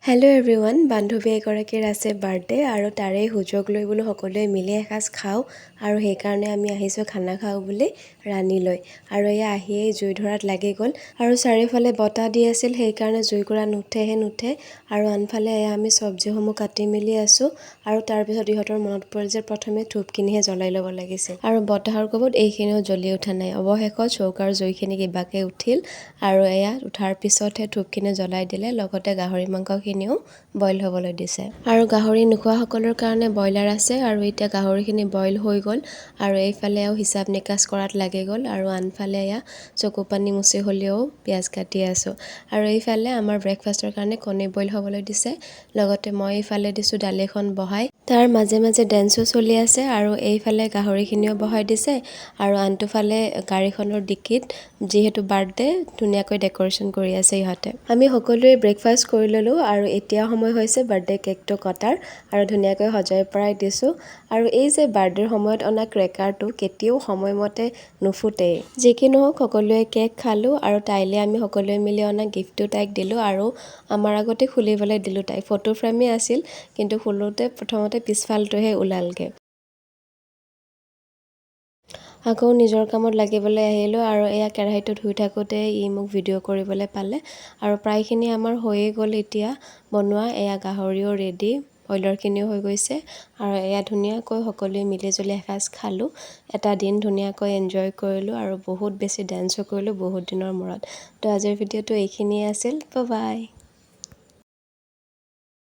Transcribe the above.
Hello' everyone, বান্ধৱী এগৰাকীৰ আছে বাৰ্থডে আৰু তাৰে সুযোগ লৈ বোলো সকলোৱে মিলি এসাঁজ খাওঁ আৰু সেইকাৰণে আমি আহিছোঁ খানা খাওঁ বুলি ৰাণীলৈ। আৰু এয়া আহিয়েই জুই ধৰাত লাগি গ'ল আৰু চাৰিওফালে বতাহ দি আছিল, সেইকাৰণে জুইকুৰা নুঠে আৰু আনফালে এয়া আমি চব্জিসমূহ কাটি মেলি আছোঁ আৰু তাৰপিছত ইহঁতৰ মনত পৰিল যে প্ৰথমে ধূপখিনিহে জ্বলাই ল'ব লাগিছিল আৰু বতাহৰ কোবত এইখিনিও জ্বলি উঠা নাই। অৱশেষত চৌকাৰ জুইখিনি কিবাকে উঠিল আৰু এয়া উঠাৰ পিছতহে ধূপখিনি জ্বলাই দিলে, লগতে গাহৰি মাংসখিনিও বইল হ'বলৈ দিছে। আৰু গাহৰি নোখোৱাসকলৰ কাৰণে ব্ৰইলাৰ আছে আৰু এতিয়া গাহৰিখিনি বইল হৈ গ'ল আৰু এইফালেও হিচাপ নিকাচ কৰাত লাগি গ'ল আৰু আনফালে এয়া চকু পানী মুচি হ'লেও পিঁয়াজ কাটি আছোঁ। আৰু এইফালে আমাৰ ব্ৰেকফাষ্টৰ কাৰণে কণী বইল হ'বলৈ দিছে, লগতে মই এইফালে দিছোঁ দালি এখন বহাই, তাৰ মাজে মাজে ডেন্সো চলি আছে আৰু এইফালে গাহৰিখিনিও বহাই দিছে আৰু আনটোফালে গাড়ীখনৰ ডিকিত যিহেতু বাৰ্থডে ধুনীয়াকৈ ডেক'ৰেশ্যন কৰি আছে ইহঁতে। আমি সকলোৱে ব্ৰেকফাষ্ট কৰি ল'লোঁ আৰু এতিয়া সময় হৈছে বাৰ্থডে কেকটো কটাৰ আৰু ধুনীয়াকৈ সজাই পৰাই দিছোঁ। আৰু এই যে বাৰ্থডেৰ সময়ত অনা ক্ৰেকাৰটো কেতিয়াও সময়মতে নুফুটেই। যি কি নহওক সকলোৱে কেক খালোঁ আৰু তাইলৈ আমি সকলোৱে মিলি অনা গিফ্টটো তাইক দিলোঁ আৰু আমাৰ আগতে খুলিবলৈ দিলোঁ। তাই ফটো ফ্ৰেমেই আছিল, কিন্তু খোলোতে প্ৰথমতে পিছফালটোহে ওলালগৈ। আকৌ নিজৰ কামত লাগিবলৈ আহিলোঁ আৰু এয়া কেৰাহীটো ধুই থাকোঁতে ই মোক ভিডিঅ' কৰিবলৈ পালে আৰু প্ৰায়খিনি আমাৰ হৈয়ে গ'ল এতিয়া বনোৱা। এয়া গাহৰিও ৰেডি, ব্ৰইলাৰখিনিও হৈ গৈছে আৰু এয়া ধুনীয়াকৈ সকলোৱে মিলিজুলি এসাঁজ খালোঁ। এটা দিন ধুনীয়াকৈ এনজয় কৰিলোঁ আৰু বহুত বেছি ডান্সো কৰিলোঁ বহুত দিনৰ মূৰত। তো আজিৰ ভিডিঅ'টো এইখিনিয়ে আছিল। Bye bye.